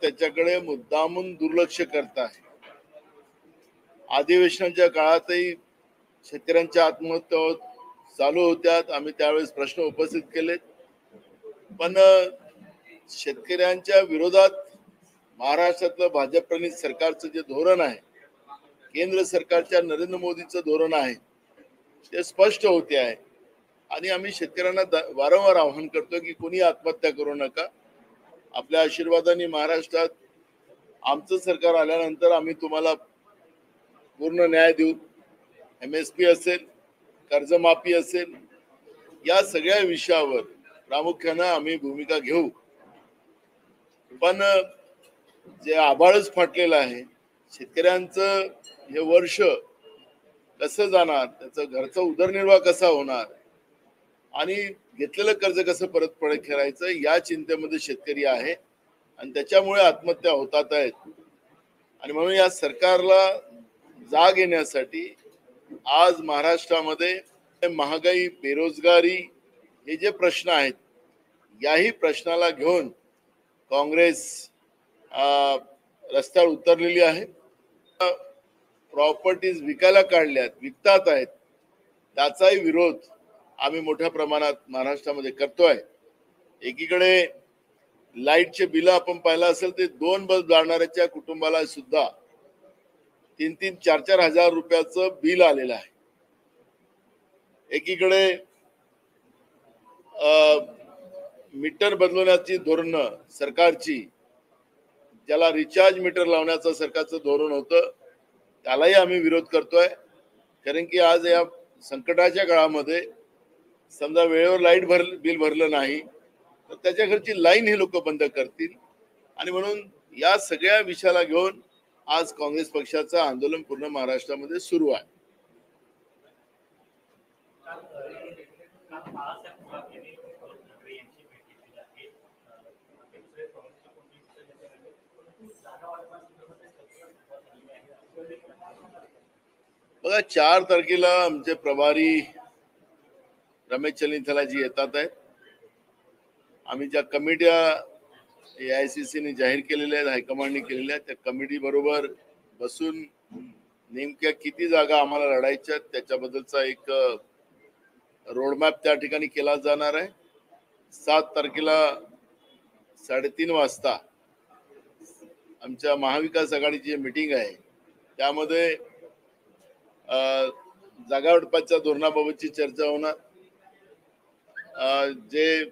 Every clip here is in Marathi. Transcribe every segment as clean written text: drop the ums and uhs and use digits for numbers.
त्याच्याकडे मुद्दामून दुर्लक्ष करत आहे. अधिवेशनाच्या काळातही शेतकऱ्यांच्या आत्महत्या चालू होत्या. आम्ही त्यावेळेस प्रश्न उपस्थित केले, पण शेतकऱ्यांच्या विरोधात महाराष्ट्रातलं भाजप सरकारचं जे धोरण आहे, केंद्र सरकारच्या नरेंद्र मोदीचं धोरण आहे, ते स्पष्ट होते आहे. आणि आम्ही शेतकऱ्यांना वारंवार आवाहन करतो की कोणी आत्महत्या करू नका. आपल्या आशीर्वादाने महाराष्ट्रात आमचं सरकार आल्यानंतर आम्ही तुम्हाला पूर्ण न्याय देऊ. MSP असेल, कर्जमाफी असेल, या सगळ्या विषयावर प्रामुख्यानं आम्ही भूमिका घेऊ. पण जे आभाळच फाटलेलं आहे, शेतकऱ्यांचं हे वर्ष कसं जाणार, त्याचं घरचा उदरनिर्वाह कसा होणार आणि घेतलेलं कर्ज कसं परत करायचं, या चिंतेमध्ये शेतकरी आहे आणि त्याच्यामुळे आत्महत्या होतात आहेत. आणि म्हणून या सरकारला जाग येण्यासाठी आज महाराष्ट्रामध्ये महागाई, बेरोजगारी हे जे प्रश्न आहेत, याही प्रश्नाला घेऊन काँग्रेस रस्त्यावर उतरलेली आहे. प्रॉपर्टीज विकायला काढल्यात, विकतात आहेत, त्याचाही विरोध आम्ही मोठ्या प्रमाणात महाराष्ट्रामध्ये करतोय. एकीकडे लाईटचे बिल आपण पाहिलं असेल ते 2 बल्ब जाळणाऱ्याच्या कुटुंबाला सुद्धा 3-3, 4-4 हजार रुपयाचं बिल आलेलं आहे. एकीकडे मीटर बदलवण्याची धोरणं सरकारची, ज्याला रिचार्ज मीटर लावण्याचं सरकारचं धोरण होतं, त्यालाही आम्ही विरोध करतोय. कारण की आज या संकटाच्या काळामध्ये समजा वेळेवर लाईट बिल भरलं नाही तर त्याच्या घरची लाईन हे लोक बंद करतील. आणि म्हणून या सगळ्या विषयाला घेऊन आज काँग्रेस पक्षाचं आंदोलन पूर्ण महाराष्ट्रामध्ये सुरू आहे. बघा, 4 तारखेला आमचे प्रभारी रमेश चलिंथलाजी येतात आहेत. आम्ही ज्या कमिट्या AICC जाहीर केलेल्या आहेत, हायकमांडने केलेल्या आहेत, त्या कमिटी बरोबर बसून नेमक्या किती जागा आम्हाला लढायच्या त्याच्याबद्दलचा एक रोडमॅप त्या ठिकाणी केला जाणार आहे. 7 तारखेला 3:30 वाजता आमच्या महाविकास आघाडीची मीटिंग आहे, त्यामध्ये जागा वाटपाच्या धोरणाबाबतची चर्चा होणार. जे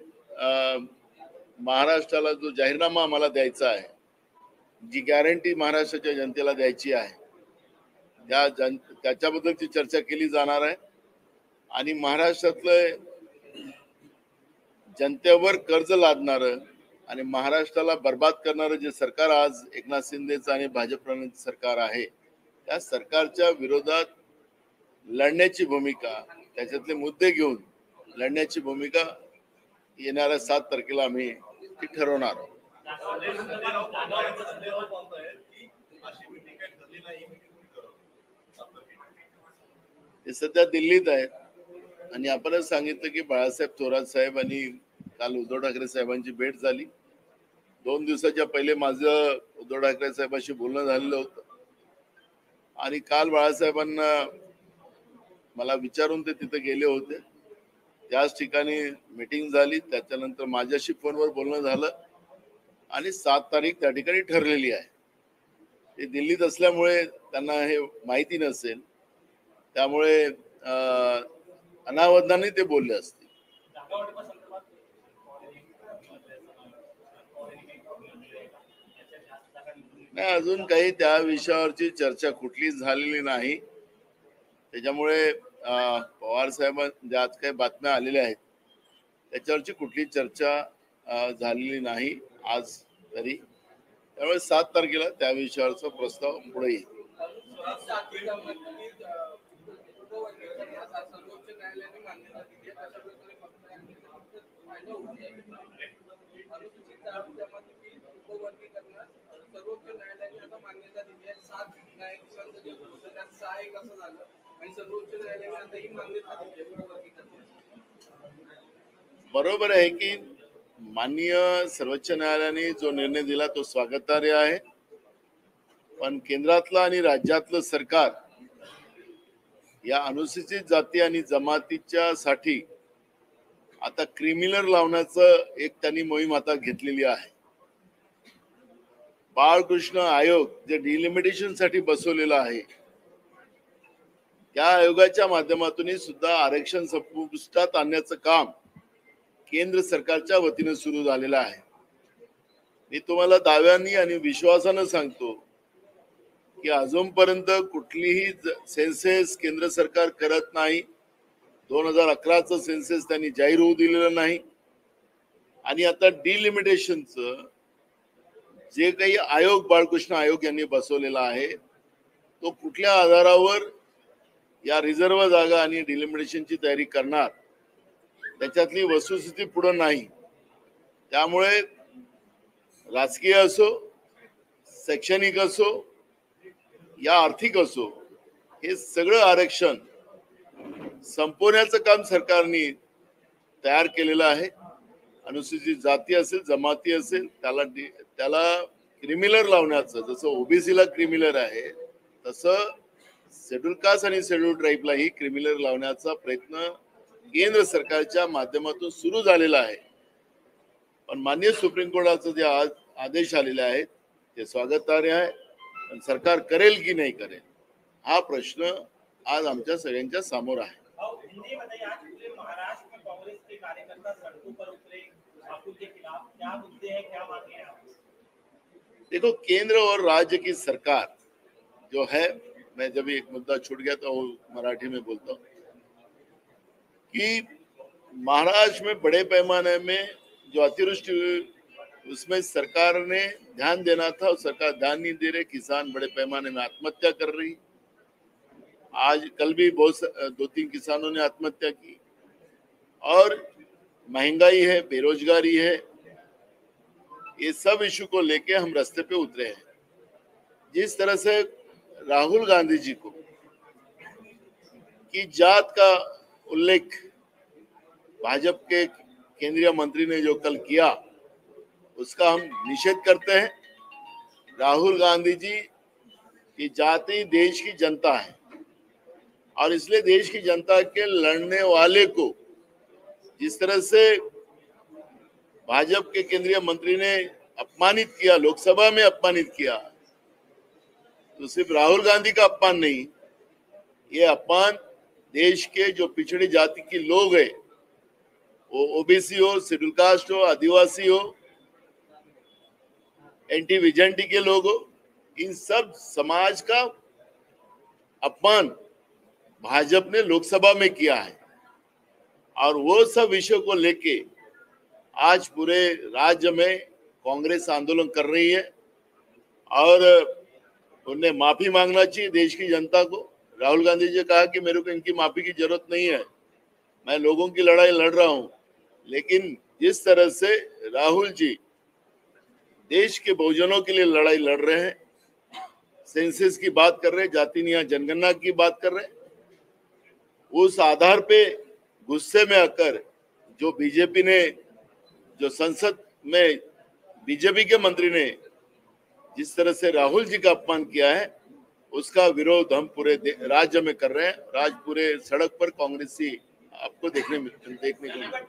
महाराष्ट्राला जो जाहीरनामा आम्हाला द्यायचा आहे, जी गॅरंटी महाराष्ट्राच्या जनतेला द्यायची आहे, त्याच्याबद्दलची चर्चा केली जाणार आहे. आणि महाराष्ट्रातलं जनतेवर कर्ज लादणारं आणि महाराष्ट्राला बर्बाद करणारं जे सरकार आज एकनाथ शिंदेचं आणि भाजप सरकार आहे, त्या सरकारच्या विरोधात लढण्याची भूमिका, त्याच्यातले मुद्दे घेऊन लढण्याची भूमिका येणाऱ्या 7 तारखेला आम्ही ती ठरवणार आहोत. ते सध्या दिल्लीत आहेत आणि आपणच सांगितलं की बाळासाहेब थोरात साहेब आणि काल उद्धव ठाकरे साहेबांची भेट झाली. 2 दिवसाच्या पहिले माझं उद्धव ठाकरे साहेबांशी बोलणं झालेलं होतं आणि काल बाळासाहेबांना मला विचारून ते तिथे गेले होते. त्याच ठिकाणी मीटिंग झाली, त्याच्यानंतर माझ्याशी फोनवर बोलणं झालं आणि 7 तारीख त्या ठिकाणी ठरलेली आहे. ते दिल्लीत असल्यामुळे त्यांना हे माहिती नसेल, त्यामुळे अनावधानाने ते बोलले असतील. नाही, अजून काही त्या विषयावरची चर्चा कुठलीच झालेली नाही. त्याच्यामुळे पवार साहेबांच्या आज काही बातम्या आलेल्या आहेत त्याच्यावरची कुठली चर्चा झालेली नाही आज तरी. त्यामुळे 7 तारखेला त्या विषयावरचा प्रस्ताव पुढे येईल. बरोबर आहे की माननीय सर्वोच्च न्यायालयाने जो निर्णय दिला तो स्वागतार्ह आहे, पण केंद्रातलं आणि राज्यातलं सरकार या अनुसूचित जाती आणि जमातीच्या साठी आता क्रिमिनल लावण्याचं एक त्यांनी मोहीम आता घेतलेली आहे. बाळकृष्ण आयोग जे डिलिमिटेशन साठी बसवलेला आहे, त्या आयोगाच्या माध्यमातून सुद्धा आरक्षण संपुष्टात आणण्याचं काम केंद्र सरकारच्या वतीने सुरू झालेलं आहे. मी तुम्हाला दाव्यांनी आणि विश्वासानं सांगतो की अजूनपर्यंत कुठलीही सेन्सेस केंद्र सरकार करत नाही. 2011चं सेन्सेस त्यांनी जाहीर होऊ दिलेलं नाही. आणि आता डिलिमिटेशनचं जे काही आयोग बाळकृष्ण आयोग यांनी बसवलेला आहे, तो कुठल्या आधारावर या रिझर्व्ह जागा आणि डिलिमिटेशनची तयारी करणार, त्याच्यातली वस्तुस्थिती पुढे नाही. त्यामुळे राजकीय असो, शैक्षणिक असो या आर्थिक असो, हे सगळं आरक्षण संपवण्याचं काम सरकारने तयार केलेलं आहे. अनुसूचित जाती असेल, जमाती असेल, त्याला क्रिमिनल लावण्याचं, जसं ओबीसीला क्रिमिनल आहे तसं शेड्यूल कास्ट आणि शेड्यूल ट्राईबलाही क्रिमिनल लावण्याचा प्रयत्न केंद्र सरकारच्या माध्यमातून सुरू झालेला आहे. पण माननीय सुप्रीम कोर्टाचे जे आज आदेश आलेले आहेत ते स्वागतार्ह आहे. पण सरकार करेल की नाही करेल हा प्रश्न आज आमच्या सगळ्यांच्या समोर आहे. देखो, केंद्र और राज्य की सरकार जो है, मैं जब एक मुद्दा छूट गया तो मराठी में बोलता हूँ कि महाराष्ट्र में बड़े पैमाने में जो अतिवृष्टि हुई उसमें सरकार ने ध्यान देना था और सरकार ध्यान नहीं दे रही. किसान बड़े पैमाने में आत्महत्या कर रही. आज कल भी बहुत 2-3 किसानों ने आत्महत्या की. और महंगाई है, बेरोजगारी है, ये सब इशू को लेके हम रास्ते पे उतरे हैं. जिस तरह से राहुल गांधी जी को की जात का उल्लेख भाजपा के केंद्रीय मंत्री ने जो कल किया, उसका हम निषेध करते हैं. राहुल गांधी जी की जाति देश की जनता है और इसलिए देश की जनता के लड़ने वाले को जिस तरह से भाजपा के केंद्रीय मंत्री ने अपमानित किया, लोकसभा में अपमानित किया, तो सिर्फ राहुल गांधी का अपमान नहीं, ये अपमान देश के जो पिछड़ी जाति के लोग हैं, वो ओबीसी हो, शेड्यूल कास्ट हो, आदिवासी हो, एंटी विजेंटी के लोग हो, इन सब समाज का अपमान भाजपा ने लोकसभा में किया है. और वो सब विषयों को लेके आज पूरे राज्य में कांग्रेस आंदोलन कर रही है और उन्हें माफी मांगना चाहिए देश की जनता को. राहुल गांधी जी कहा कि मेरे को इनकी माफी की जरूरत नहीं है, मैं लोगों की लड़ाई लड़ रहा हूं. लेकिन जिस तरह से राहुल जी देश के बहुजनों के लिए लड़ाई लड़ रहे हैं, सेंसस की बात कर रहे हैं, जाति न्याय जनगणना की बात कर रहे हैं, उस आधार पे गुस्से में आकर जो बीजेपी ने, जो संसद में बीजेपी के मंत्री ने जिस तरह से राहुल जी का अपमान किया है, उसका विरोध हम पूरे राज्य में कर रहे हैं. आज पूरे सड़क पर कांग्रेसी आपको देखने को मिलेगा.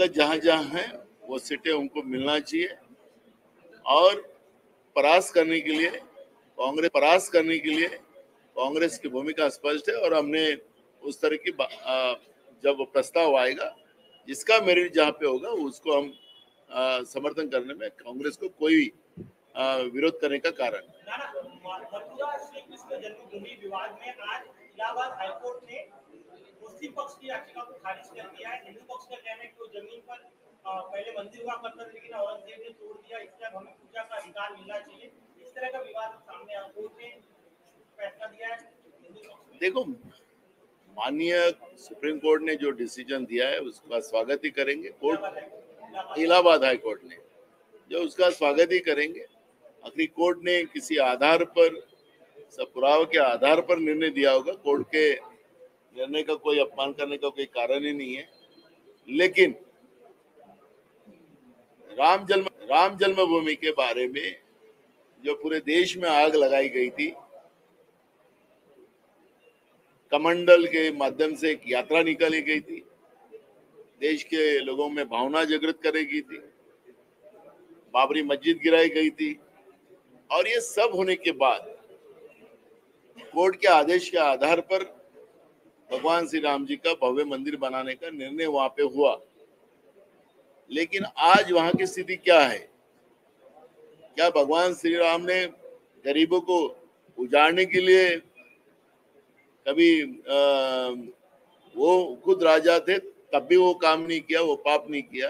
जहां जहां है वो सीटें उनको मिलना चाहिए और परास्त करने के लिए कांग्रेस की भूमिका स्पष्ट है. और हमने उस तरह की जब प्रस्ताव आएगा जिसका मेरिट जहां पे होगा उसको हम समर्थन करने में कांग्रेस को कोई विरोध करने का कारण. मथुरा श्री कृष्ण जन्मभूमि विवाद में आज इलाहाबाद हाईकोर्ट ने मुस्लिम पक्ष की याचिका को खारिज कर दिया है. हिंदू पक्ष का कहना है कि वो जमीन पर पहले मंदिर हुआ करता था लेकिन औरंगजेब ने तोड़ दिया, इसलिए हमें पूजा का अधिकार मिलना चाहिए. इस तरह का विवाद सामने आया, कोर्ट ने फैसला दिया है. देखो, माननीय सुप्रीम कोर्ट ने जो डिसीजन दिया है उसका स्वागत ही करेंगे. कोर्ट इलाहाबाद हाई कोर्ट ने जो उसका स्वागत ही करेंगे. आखिरी कोर्ट ने किसी आधार पर, सब पुरावे के आधार पर निर्णय दिया होगा। कोर्ट के निर्णय का कोई अपमान करने का कोई कारण ही नहीं है। लेकिन राम जन्मभूमि के बारे में जो पूरे देश में आग लगाई गई थी, कमंडल के माध्यम से एक यात्रा निकाली गई थी, देश के लोगों में भावना जागृत करेगी थी, बाबरी मस्जिद गिराई गई थी, और ये सब होने के बाद कोर्ट के आदेश के आधार पर भगवान श्री राम जी का भव्य मंदिर बनाने का निर्णय वहां पे हुआ। लेकिन आज वहां की स्थिति क्या है? क्या भगवान श्री राम ने गरीबों को उजाड़ने के लिए कभी वो खुद राजा थे तब भी वो काम नहीं किया, वो पाप नहीं किया,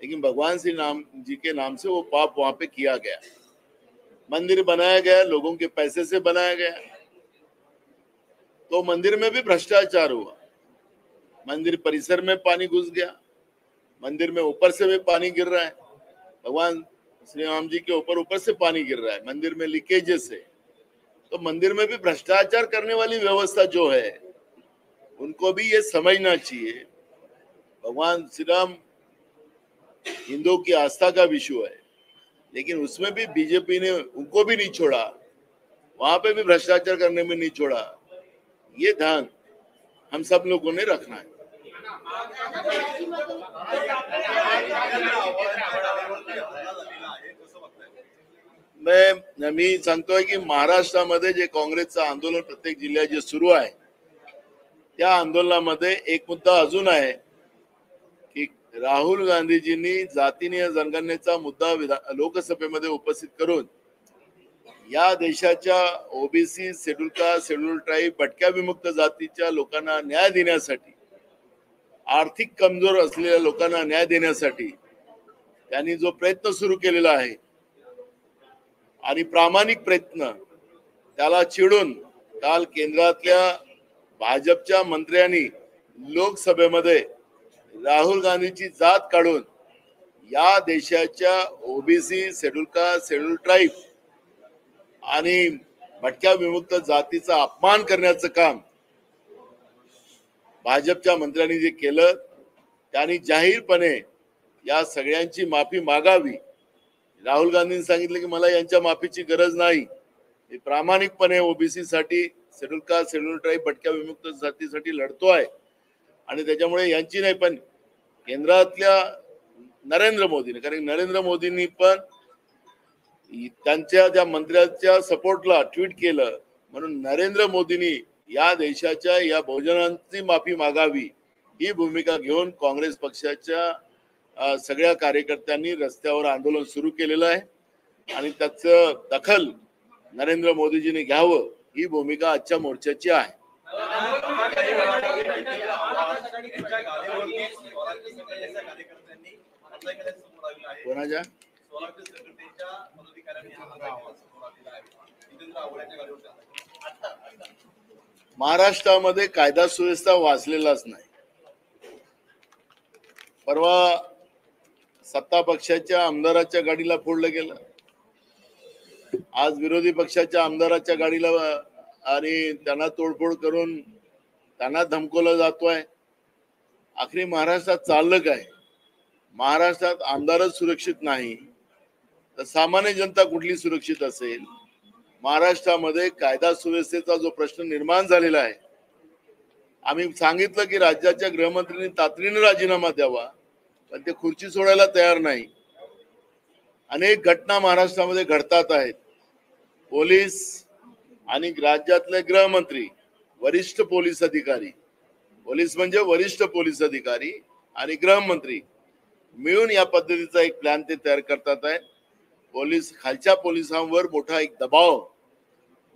लेकिन भगवान श्री राम जी के नाम से वो पाप वहां पे किया गया। मंदिर बनाया गया, लोगों के पैसे से बनाया गया, तो मंदिर में भी भ्रष्टाचार हुआ। मंदिर परिसर में पानी घुस गया, मंदिर में ऊपर से भी पानी गिर रहा है, भगवान श्री राम जी के ऊपर से पानी गिर रहा है, मंदिर में लीकेजेस है। तो मंदिर में भी भ्रष्टाचार करने वाली व्यवस्था जो है, उनको भी ये समझना चाहिए। भगवान श्री राम हिंदुओं की आस्था का विषय है, लेकिन उसमें भी बीजेपी ने उनको भी नहीं छोड़ा, वहां पे भी भ्रष्टाचार करने में नहीं छोड़ा। ये ध्यान हम सब लोगों ने रखना है। मी सांगतोय की महाराष्ट्रामध्ये जे काँग्रेसचं आंदोलन प्रत्येक जिल्ह्यात जे सुरू आहे, त्या आंदोलनामध्ये एक मुद्दा अजून आहे की राहुल गांधीजींनी जातीय जनगणनेचा मुद्दा लोकसभेमध्ये उपस्थित करून या देशाच्या OBC, schedule caste, schedule tribe, भटक्या विमुक्त जातीच्या लोकांना न्याय देण्यासाठी, आर्थिक कमजोर असलेल्या लोकांना न्याय देण्यासाठी त्यांनी जो प्रयत्न सुरू केलेला आहे आणि प्रामाणिक प्रयत्न, त्याला चिडून काल केंद्रातल्या भाजपच्या मंत्र्यांनी लोकसभेमध्ये राहुल गांधीची जात काढून या देशाच्या OBC, schedule caste, schedule tribe आणि भटक्या विमुक्त जातीचा अपमान करण्याचं काम भाजपच्या मंत्र्यांनी जे केलं, त्यांनी जाहीरपणे या सगळ्यांची माफी मागावी। राहुल गांधींनी सांगितलं की मला यांच्या माफीची गरज नाही, मी प्रामाणिकपणे ओबीसी साठी, शेड्यूल कास्ट, शेड्यूल ट्राईब, भटक्या विमुक्त जातीसाठी लढतोय, आणि त्याच्यामुळे यांची नाही पण केंद्रातल्या नरेंद्र मोदीने, कारण नरेंद्र मोदींनी पण त्यांच्या त्या मंत्र्यांच्या सपोर्टला ट्विट केलं, म्हणून नरेंद्र मोदींनी या देशाच्या या बहुजनांची माफी मागावी, ही भूमिका घेऊन काँग्रेस पक्षाच्या सगळ्या कार्यकर्त्यांनी रस्त्यावर आंदोलन सुरू केलेलं आहे आणि त्याचं दखल नरेंद्र मोदीजींनी घ्यावं, ही भूमिका आजच्या मोर्चाची आहे। कोणाच्या महाराष्ट्रामध्ये कायदा सुव्यवस्था वाचलेलाच नाही। परवा सत्ता पक्षाच्या आमदाराच्या गाडीला फोडलं गेलं, आज विरोधी पक्षाच्या आमदाराच्या गाडीला आणि त्यांना तोडफोड करून त्यांना धमकवलं जातोय। आखरी महाराष्ट्रात चाललं काय? महाराष्ट्रात आमदारच सुरक्षित नाही तर सामान्य जनता कुठली सुरक्षित असेल? महाराष्ट्रामध्ये कायदा सुव्यवस्थेचा जो प्रश्न निर्माण झालेला आहे, आम्ही सांगितलं की राज्याच्या गृहमंत्र्यांनी तातडीने राजीनामा द्यावा, पण ते खुर्ची सोडायला तयार नाही। अनेक घटना महाराष्ट्रामध्ये घडतात आहेत। पोलीस आणि राज्यातले गृहमंत्री, वरिष्ठ पोलीस अधिकारी, पोलीस म्हणजे वरिष्ठ पोलीस अधिकारी आणि गृहमंत्री मिळून या पद्धतीचा एक प्लॅन ते तयार करतात आहे। पोलीस खालच्या पोलिसांवर मोठा एक दबाव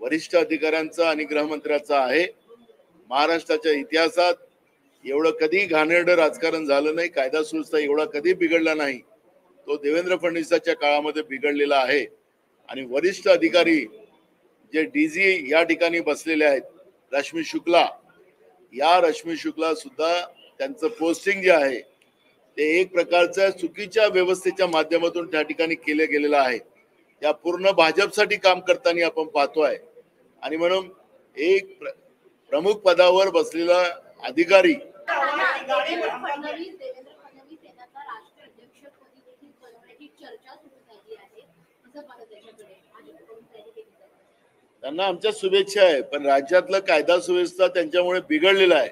वरिष्ठ अधिकाऱ्यांचा आणि गृहमंत्र्याचा आहे। महाराष्ट्राच्या इतिहासात एवढं कधी घाणेरडं राजकारण झालं नाही, कायदा सुव्यवस्था एवढा कधी बिघडला नाही, तो देवेंद्र फडणवीसांच्या काळामध्ये बिघडलेला आहे। आणि वरिष्ठ अधिकारी जे डीजी या ठिकाणी बसलेले आहेत, रश्मी शुक्ला, या रश्मी शुक्ला सुद्धा त्यांचं पोस्टिंग जे आहे ते एक प्रकारच्या चुकीच्या व्यवस्थेच्या माध्यमातून त्या ठिकाणी केले गेलेलं आहे। या पूर्ण भाजपसाठी काम करताना आपण पाहतोय. आणि म्हणून एक प्रमुख पदावर बसलेला अधिकारी देवेंद्र फडणवीस यांना आता राष्ट्रीय अध्यक्षपदी देखील बनवण्याची चर्चा सुरू झाली आहे. कसं पाहता त्याच्याकडे भाजपकडून तयारी केली जाते? त्यांना आमच्या शुभेच्छा आहे, पण राज्यातलं कायदा सुव्यवस्था त्यांच्यामुळे बिघडलेला आहे.